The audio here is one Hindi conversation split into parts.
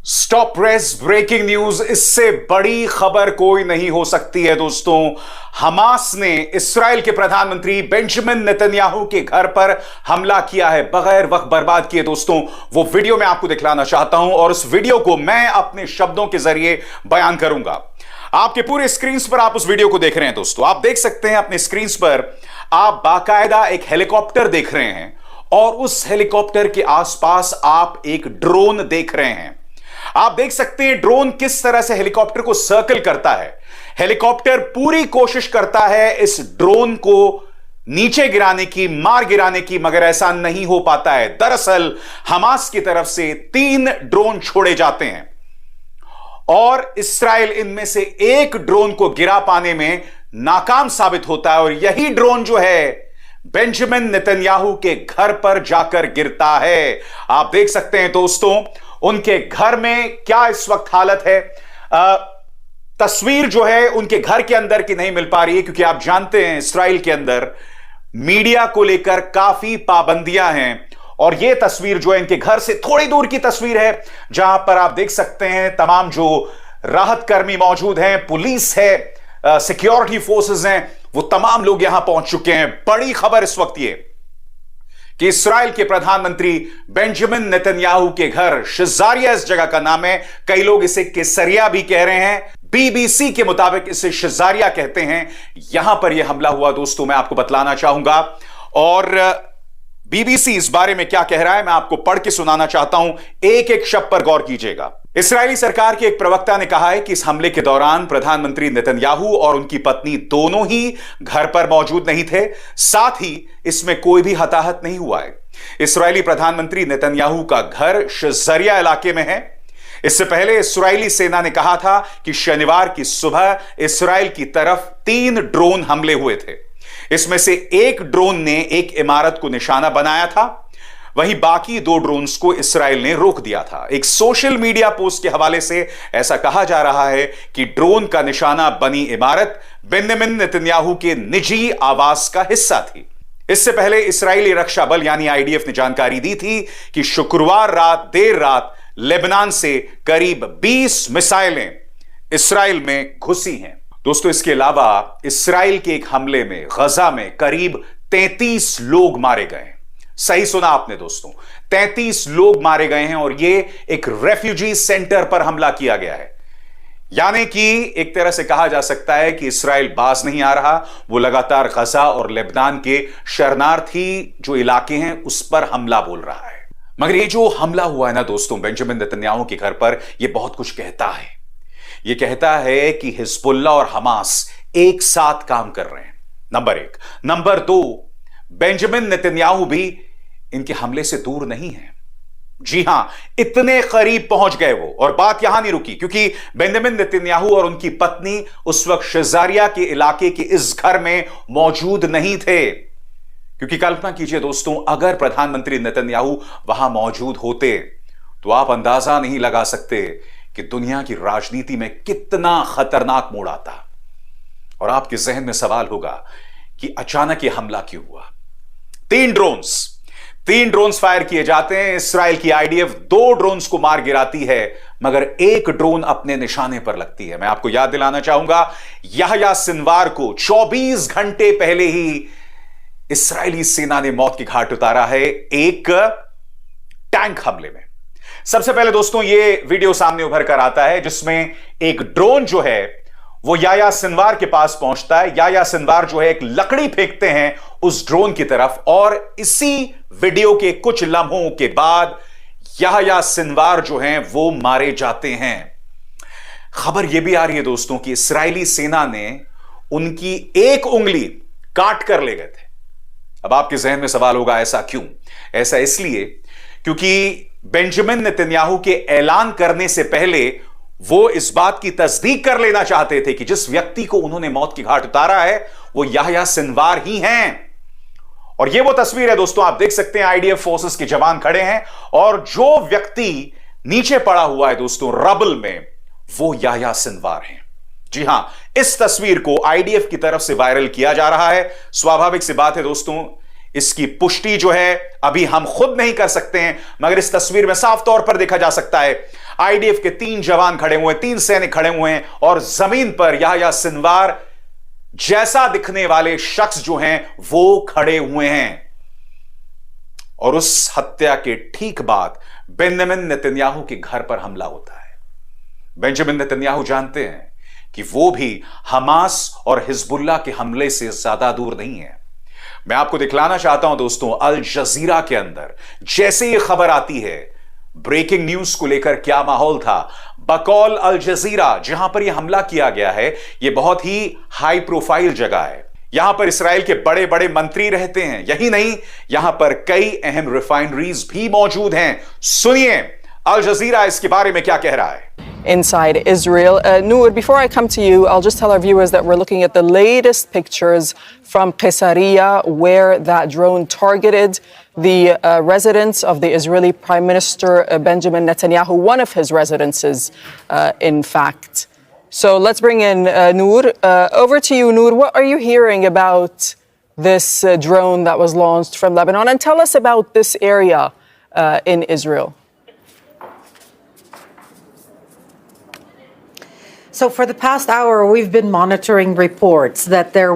Stop press breaking news. इससे बड़ी खबर कोई नहीं हो सकती है दोस्तों। हमास ने इस्राएल के प्रधानमंत्री बेंजामिन नेतन्याहू के घर पर हमला किया है बगैर वक्त बर्बाद किए। दोस्तों वो वीडियो मैं आपको दिखलाना चाहता हूं और उस वीडियो को मैं अपने शब्दों के जरिए बयान करूंगा। आपके पूरे स्क्रीन पर आप उस वीडियो को देख रहे हैं दोस्तों। आप देख सकते हैं अपने स्क्रीन पर आप बाकायदा एक हेलीकॉप्टर देख रहे हैं और उस हेलीकॉप्टर के आसपास आप एक ड्रोन देख रहे हैं। आप देख सकते हैं ड्रोन किस तरह से हेलीकॉप्टर को सर्कल करता है। हेलीकॉप्टर पूरी कोशिश करता है इस ड्रोन को नीचे गिराने की, मार गिराने की, मगर ऐसा नहीं हो पाता है। दरअसल हमास की तरफ से 3 ड्रोन छोड़े जाते हैं और इस्राएल इनमें से एक ड्रोन को गिरा पाने में नाकाम साबित होता है और यही ड्रोन जो है बेंजामिन नेतन्याहू के घर पर जाकर गिरता है। आप देख सकते हैं दोस्तों उनके घर में क्या इस वक्त हालत है। तस्वीर जो है उनके घर के अंदर की नहीं मिल पा रही है क्योंकि आप जानते हैं इस्राएल के अंदर मीडिया को लेकर काफी पाबंदियां हैं और यह तस्वीर जो है इनके घर से थोड़ी दूर की तस्वीर है जहां पर आप देख सकते हैं तमाम जो राहत कर्मी मौजूद हैं, पुलिस है, सिक्योरिटी फोर्सेस हैं, वो तमाम लोग यहां पहुंच चुके हैं। बड़ी खबर इस वक्त ये कि इस्राएल के प्रधानमंत्री बेंजामिन नेतन्याहू के घर, शिजारिया इस जगह का नाम है, कई लोग इसे केसरिया भी कह रहे हैं, बीबीसी के मुताबिक इसे शिजारिया कहते हैं। यहां पर यह हमला हुआ दोस्तों, मैं आपको बतलाना चाहूंगा और बीबीसी इस बारे में क्या कह रहा है मैं आपको पढ़ के सुनाना चाहता हूं। एक एक शब्द पर गौर कीजिएगा। इस्राएली सरकार के एक प्रवक्ता ने कहा है कि इस हमले के दौरान प्रधानमंत्री नेतन्याहू और उनकी पत्नी दोनों ही घर पर मौजूद नहीं थे, साथ ही इसमें कोई भी हताहत नहीं हुआ है। इस्राएली प्रधानमंत्री नेतन्याहू का घर शिजारिया इलाके में है। इससे पहले इस्राएली सेना ने कहा था कि शनिवार की सुबह इस्राएल की तरफ 3 ड्रोन हमले हुए थे। इसमें से एक ड्रोन ने एक इमारत को निशाना बनाया था, वहीं बाकी 2 ड्रोन्स को इस्राएल ने रोक दिया था। एक सोशल मीडिया पोस्ट के हवाले से ऐसा कहा जा रहा है कि ड्रोन का निशाना बनी इमारत बेंजामिन नेतन्याहू के निजी आवास का हिस्सा थी। इससे पहले इस्राएली रक्षा बल यानी आईडीएफ ने जानकारी दी थी कि शुक्रवार रात देर रात लेबनान से करीब 20 मिसाइलें इस्राएल में घुसी हैं। दोस्तों इसके अलावा इस्राएल के एक हमले में गजा में करीब 33 लोग मारे गए। सही सुना आपने दोस्तों, 33 लोग मारे गए हैं और यह एक रेफ्यूजी सेंटर पर हमला किया गया है। यानी कि एक तरह से कहा जा सकता है कि इस्राएल बाज नहीं आ रहा, वो लगातार गजा और लेबनान के शरणार्थी जो इलाके हैं उस पर हमला बोल रहा है। मगर ये जो हमला हुआ है ना दोस्तों बेंजामिन नेतन्याहू के घर पर, यह बहुत कुछ कहता है। यह कहता है कि हिजबुल्लाह और हमास एक साथ काम कर रहे हैं, नंबर 1। नंबर 2, बेंजामिन नेतन्याहू भी इनके हमले से दूर नहीं है। जी हां, इतने करीब पहुंच गए वो। और बात यहां नहीं रुकी क्योंकि बेंजामिन नेतन्याहू और उनकी पत्नी उस वक्त शिजारिया के इलाके के इस घर में मौजूद नहीं थे। क्योंकि कल्पना कीजिए दोस्तों, अगर प्रधानमंत्री नेतन्याहू वहां मौजूद होते तो आप अंदाजा नहीं लगा सकते कि दुनिया की राजनीति में कितना खतरनाक मोड़ आता। और आपके जहन में सवाल होगा कि अचानक यह हमला क्यों हुआ। 3 ड्रोन्स फायर किए जाते हैं। इस्राएल की आईडीएफ 2 ड्रोन्स को मार गिराती है मगर एक ड्रोन अपने निशाने पर लगती है। मैं आपको याद दिलाना चाहूंगा याह्या सिनवार को 24 घंटे पहले ही इस्राएली सेना ने मौत की घाट उतारा है एक टैंक हमले में। सबसे पहले दोस्तों ये वीडियो सामने उभर कर आता है जिसमें एक ड्रोन जो है वो याह्या सिनवार के पास पहुंचता है। याह्या सिनवार जो है एक लकड़ी फेंकते हैं उस ड्रोन की तरफ और इसी वीडियो के कुछ लम्हों के बाद याह्या सिनवार जो हैं वो मारे जाते हैं। खबर यह भी आ रही है दोस्तों कि इस्राएली सेना ने उनकी एक उंगली काट कर ले गए थे। अब आपके जहन में सवाल होगा ऐसा क्यों? ऐसा इसलिए क्योंकि बेंजामिन नेतन्याहू के ऐलान करने से पहले वो इस बात की तस्दीक कर लेना चाहते थे कि जिस व्यक्ति को उन्होंने मौत की घाट उतारा है वो याह्या सिनवार ही हैं। और ये वो तस्वीर है दोस्तों, आप देख सकते हैं आईडीएफ फोर्सेस के जवान खड़े हैं और जो व्यक्ति नीचे पड़ा हुआ है दोस्तों रबल में, वो याह्या सिनवार हैं। जी हां, इस तस्वीर को आईडीएफ की तरफ से वायरल किया जा रहा है। स्वाभाविक सी बात है दोस्तों, इसकी पुष्टि जो है अभी हम खुद नहीं कर सकते हैं, मगर इस तस्वीर में साफ तौर पर देखा जा सकता है। आईडीएफ के 3 जवान खड़े हुए हैं, 3 सैनिक खड़े हुए हैं और जमीन पर याह्या सिनवार जैसा दिखने वाले शख्स जो हैं वो खड़े हुए हैं। और उस हत्या के ठीक बाद बेंजामिन नेतन्याहू के घर पर हमला होता है। बेंजामिन नेतन्याहू जानते हैं कि वो भी हमास और हिजबुल्लाह के हमले से ज्यादा दूर नहीं है। मैं आपको दिखलाना चाहता हूं दोस्तों, अल जजीरा के अंदर जैसे ये खबर आती है, ब्रेकिंग न्यूज को लेकर क्या माहौल था। बकौल अल जजीरा जहां पर यह हमला किया गया है, यह बहुत ही हाई प्रोफाइल जगह है। यहां पर इसराइल के बड़े बड़े मंत्री रहते हैं। यही नहीं, यहां पर कई अहम रिफाइनरीज भी मौजूद हैं। सुनिए अल जजीरा इसके बारे में क्या कह रहा है। Inside Israel. Noor, before I come to you, I'll just tell our viewers that we're looking at the latest pictures from Caesarea, where that drone targeted the residence of the Israeli Prime Minister Benjamin Netanyahu, one of his residences, in fact. So let's bring in Noor. Over to you, Noor. What are you hearing about this drone that was launched from Lebanon? And tell us about this area in Israel. So for the past hour, we've been monitoring reports that there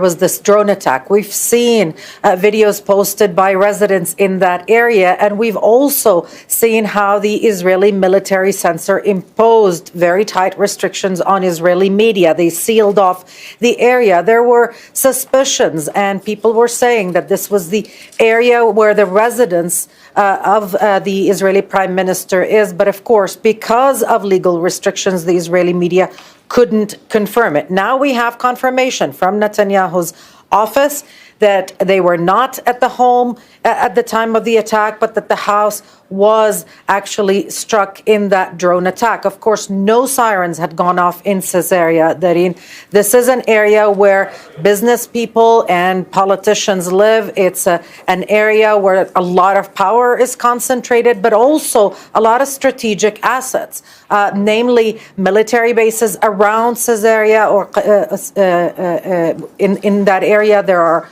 was this drone attack. We've seen videos posted by residents in that area, and we've also seen how the Israeli military censor imposed very tight restrictions on Israeli media. They sealed off the area. There were suspicions, and people were saying that this was the area where the residence of the Israeli Prime Minister is. But of course, because of legal restrictions, the Israeli media couldn't confirm it. Now we have confirmation from Netanyahu's office that they were not at the home at the time of the attack, but that the house was actually struck in that drone attack. Of course, no sirens had gone off in Caesarea, Darin. This is an area where business people and politicians live. It's an area where a lot of power is concentrated, but also a lot of strategic assets, namely military bases around Caesarea, or in that area there are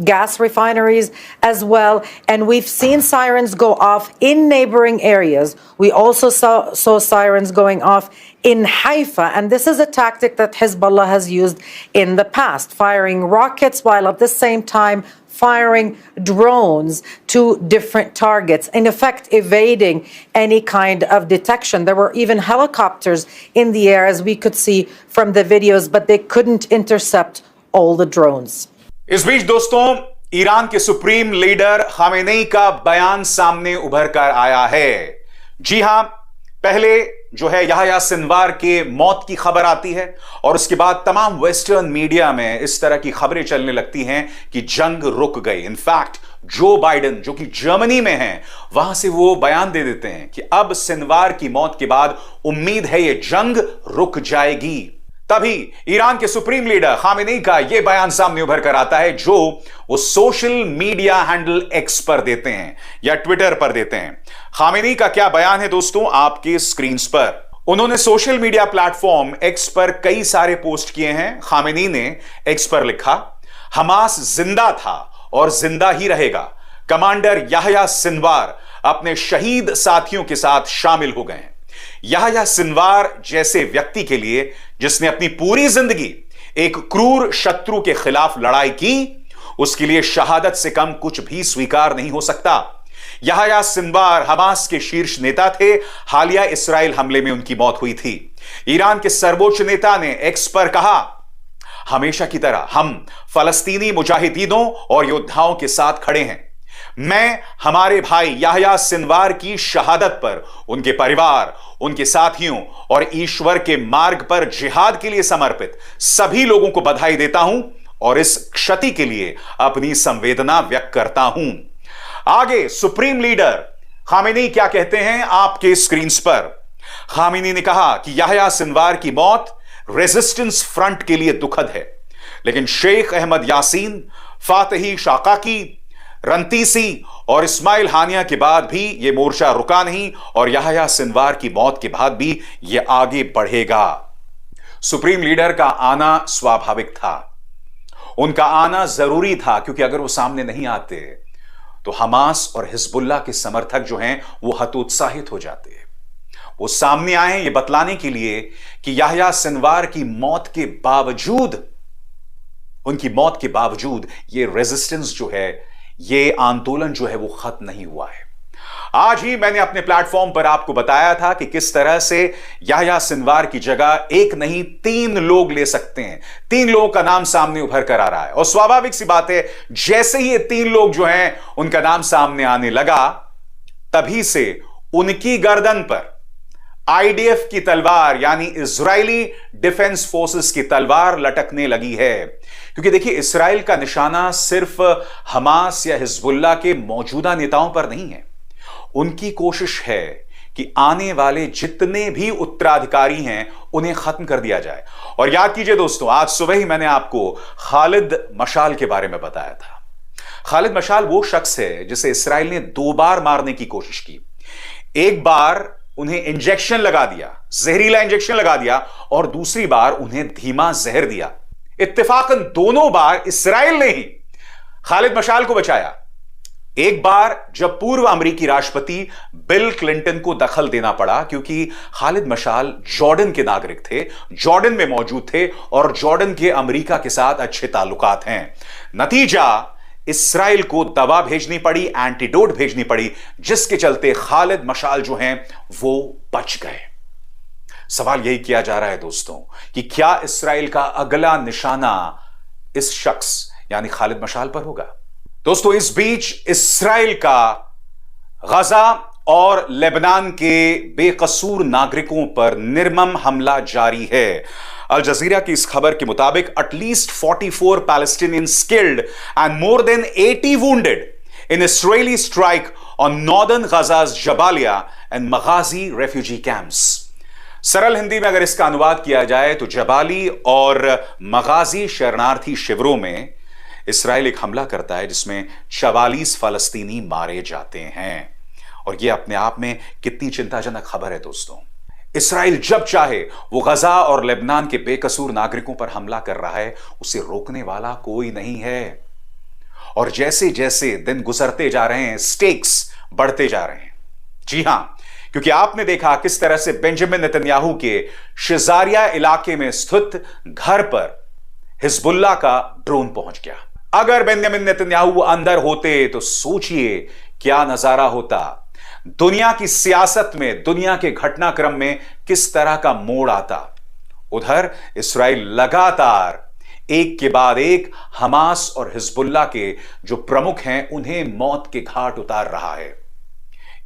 gas refineries as well. And we've seen sirens go off in neighboring areas. We also saw sirens going off in Haifa. And this is a tactic that Hezbollah has used in the past, firing rockets while at the same time firing drones to different targets, in effect evading any kind of detection. There were even helicopters in the air, as we could see from the videos, but they couldn't intercept all the drones. इस बीच दोस्तों, ईरान के सुप्रीम लीडर खामेनेई का बयान सामने उभर कर आया है। जी हां, पहले जो है याह्या सिनवार के मौत की खबर आती है और उसके बाद तमाम वेस्टर्न मीडिया में इस तरह की खबरें चलने लगती हैं कि जंग रुक गई। इनफैक्ट जो बाइडेन, जो कि जर्मनी में हैं, वहां से वो बयान दे देते हैं कि अब सिनवार की मौत के बाद उम्मीद है ये जंग रुक जाएगी। तभी ईरान के सुप्रीम लीडर खामेनेई का यह बयान सामने उभर कर आता है, जो वो सोशल मीडिया हैंडल एक्स पर देते हैं या ट्विटर पर देते हैं। खामेनेई का क्या बयान है दोस्तों, आपके स्क्रीन पर। उन्होंने सोशल मीडिया प्लेटफॉर्म एक्स पर कई सारे पोस्ट किए हैं। खामेनेई ने एक्स पर लिखा, हमास जिंदा था और जिंदा ही रहेगा। कमांडर याह्या सिनवार अपने शहीद साथियों के साथ शामिल हो गए हैं। याह्या सिनवार जैसे व्यक्ति के लिए, जिसने अपनी पूरी जिंदगी एक क्रूर शत्रु के खिलाफ लड़ाई की, उसके लिए शहादत से कम कुछ भी स्वीकार नहीं हो सकता। याह्या सिनवार हमास के शीर्ष नेता थे। हालिया इस्राएल हमले में उनकी मौत हुई थी। ईरान के सर्वोच्च नेता ने एक्स पर कहा, हमेशा की तरह हम फलस्तीनी मुजाहिदीनों और योद्धाओं के साथ खड़े हैं। मैं हमारे भाई याह्या सिनवार की शहादत पर उनके परिवार, उनके साथियों और ईश्वर के मार्ग पर जिहाद के लिए समर्पित सभी लोगों को बधाई देता हूं और इस क्षति के लिए अपनी संवेदना व्यक्त करता हूं। आगे सुप्रीम लीडर खामेनेई क्या कहते हैं, आपके स्क्रीन पर। खामेनेई ने कहा कि याह्या सिनवार की मौत रेजिस्टेंस फ्रंट के लिए दुखद है, लेकिन शेख अहमद यासीन, फातही शाकाकी, रंतीसी और इस्माइल हानिया के बाद भी यह मोर्चा रुका नहीं और याह्या सिनवार की मौत के बाद भी यह आगे बढ़ेगा। सुप्रीम लीडर का आना स्वाभाविक था, उनका आना जरूरी था, क्योंकि अगर वो सामने नहीं आते तो हमास और हिजबुल्लाह के समर्थक जो हैं वो हतोत्साहित हो जाते हैं। वो सामने आए हैं ये बतलाने के लिए कि याह्या सिनवार की मौत के बावजूद, उनकी मौत के बावजूद ये रेजिस्टेंस जो है, ये आंदोलन जो है वो खत्म नहीं हुआ है। आज ही मैंने अपने प्लेटफॉर्म पर आपको बताया था कि किस तरह से याह्या सिनवार की जगह एक नहीं 3 लोग ले सकते हैं। 3 लोगों का नाम सामने उभर कर आ रहा है और स्वाभाविक सी बात है, जैसे ही ये 3 लोग जो हैं उनका नाम सामने आने लगा, तभी से उनकी गर्दन पर आईडीएफ की तलवार यानी इजरायली डिफेंस फोर्सेस की तलवार लटकने लगी है। क्योंकि देखिए, इसराइल का निशाना सिर्फ हमास या हिजबुल्लाह के मौजूदा नेताओं पर नहीं है। उनकी कोशिश है कि आने वाले जितने भी उत्तराधिकारी हैं उन्हें खत्म कर दिया जाए। और याद कीजिए दोस्तों, आज सुबह ही मैंने आपको खालिद मशाल के बारे में बताया था। खालिद मशाल वो शख्स है जिसे इसराइल ने 2 बार मारने की कोशिश की। एक बार उन्हें इंजेक्शन लगा दिया, जहरीला इंजेक्शन लगा दिया, और दूसरी बार उन्हें धीमा जहर दिया। इत्तेफाकन दोनों बार इसराइल ने ही खालिद मशाल को बचाया। एक बार जब पूर्व अमेरिकी राष्ट्रपति बिल क्लिंटन को दखल देना पड़ा, क्योंकि खालिद मशाल जॉर्डन के नागरिक थे, जॉर्डन में मौजूद थे और जॉर्डन के अमेरिका के साथ अच्छे ताल्लुकात हैं। नतीजा, इसराइल को दवा भेजनी पड़ी, एंटीडोट भेजनी पड़ी, जिसके चलते खालिद मशाल जो हैं वो बच गए। सवाल यही किया जा रहा है दोस्तों कि क्या इसराइल का अगला निशाना इस शख्स यानी खालिद मशाल पर होगा? दोस्तों, इस बीच इसराइल का गजा और लेबनान के बेकसूर नागरिकों पर निर्मम हमला जारी है। अल जजीरा की इस खबर के मुताबिक at least 44 Palestinians killed and more than 80 wounded in Israeli strike on northern Gaza's Jabalia and Maghazi refugee camps. सरल हिंदी में अगर इसका अनुवाद किया जाए तो जबाली और मगाजी शरणार्थी शिविरों में इसराइल एक हमला करता है जिसमें 44 फलस्तीनी मारे जाते हैं। और यह अपने आप में कितनी चिंताजनक खबर है दोस्तों। इसराइल जब चाहे वो गजा और लेबनान के बेकसूर नागरिकों पर हमला कर रहा है, उसे रोकने वाला कोई नहीं है। और जैसे जैसे दिन गुजरते जा रहे हैं, स्टेक्स बढ़ते जा रहे हैं। जी हां, क्योंकि आपने देखा किस तरह से बेंजामिन नेतन्याहू के शिजारिया इलाके में स्थित घर पर हिजबुल्लाह का ड्रोन पहुंच गया। अगर बेंजामिन नेतन्याहू अंदर होते तो सोचिए क्या नजारा होता। दुनिया की सियासत में, दुनिया के घटनाक्रम में किस तरह का मोड़ आता। उधर इसराइल लगातार एक के बाद एक हमास और हिजबुल्लाह के जो प्रमुख हैं उन्हें मौत के घाट उतार रहा है।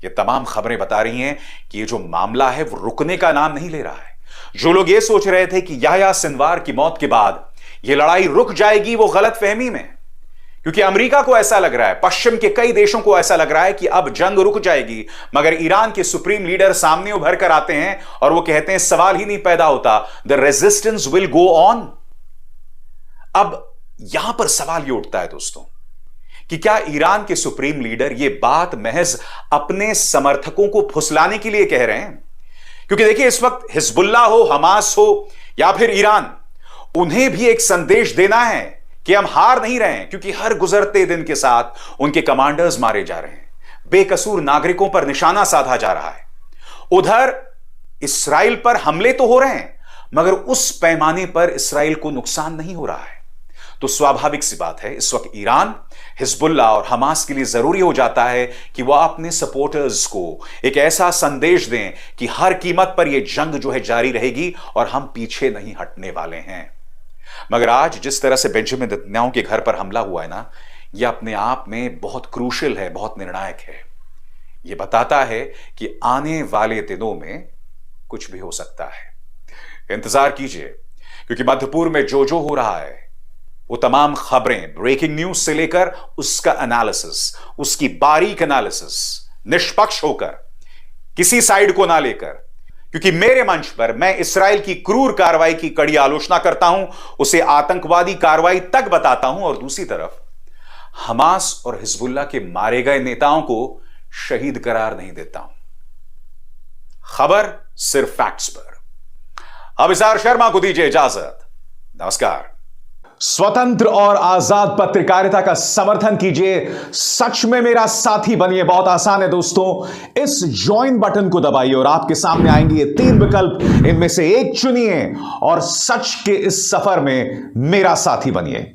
ये तमाम खबरें बता रही हैं कि ये जो मामला है वो रुकने का नाम नहीं ले रहा है। जो लोग ये सोच रहे थे कि याह्या सिनवार की मौत के बाद ये लड़ाई रुक जाएगी, वो गलत फहमी में। क्योंकि अमेरिका को ऐसा लग रहा है, पश्चिम के कई देशों को ऐसा लग रहा है कि अब जंग रुक जाएगी, मगर ईरान के सुप्रीम लीडर सामने उभर कर आते हैं और वो कहते हैं सवाल ही नहीं पैदा होता, the resistance will go on. अब यहां पर सवाल ये उठता है दोस्तों कि क्या ईरान के सुप्रीम लीडर ये बात महज अपने समर्थकों को फुसलाने के लिए कह रहे हैं? क्योंकि देखिए, इस वक्त हिजबुल्लाह हो, हमास हो या फिर ईरान, उन्हें भी एक संदेश देना है कि हम हार नहीं रहे हैं। क्योंकि हर गुजरते दिन के साथ उनके कमांडर्स मारे जा रहे हैं, बेकसूर नागरिकों पर निशाना साधा जा रहा है। उधर इसराइल पर हमले तो हो रहे हैं, मगर उस पैमाने पर इसराइल को नुकसान नहीं हो रहा है। तो स्वाभाविक सी बात है, इस वक्त ईरान, हिजबुल्लाह और हमास के लिए जरूरी हो जाता है कि वह अपने सपोर्टर्स को एक ऐसा संदेश दें कि हर कीमत पर यह जंग जो है जारी रहेगी और हम पीछे नहीं हटने वाले हैं। मगर आज जिस तरह से बेंजामिन नेतन्याहू के घर पर हमला हुआ है ना, यह अपने आप में बहुत क्रूशियल है, बहुत निर्णायक है। यह बताता है कि आने वाले दिनों में कुछ भी हो सकता है। इंतजार कीजिए, क्योंकि मध्य पूर्व में जो हो रहा है वो तमाम खबरें, ब्रेकिंग न्यूज से लेकर उसका एनालिसिस, उसकी बारीक एनालिसिस, निष्पक्ष होकर, किसी साइड को ना लेकर, क्योंकि मेरे मंच पर मैं इसराइल की क्रूर कार्रवाई की कड़ी आलोचना करता हूं, उसे आतंकवादी कार्रवाई तक बताता हूं, और दूसरी तरफ हमास और हिजबुल्लाह के मारे गए नेताओं को शहीद करार नहीं देता हूं। खबर सिर्फ फैक्ट्स पर। अब इज़हार शर्मा को दीजिए इजाजत। नमस्कार। स्वतंत्र और आजाद पत्रकारिता का समर्थन कीजिए, सच में मेरा साथी बनिए। बहुत आसान है दोस्तों, इस ज्वाइन बटन को दबाइए और आपके सामने आएंगे ये 3 विकल्प, इनमें से एक चुनिए और सच के इस सफर में मेरा साथी बनिए।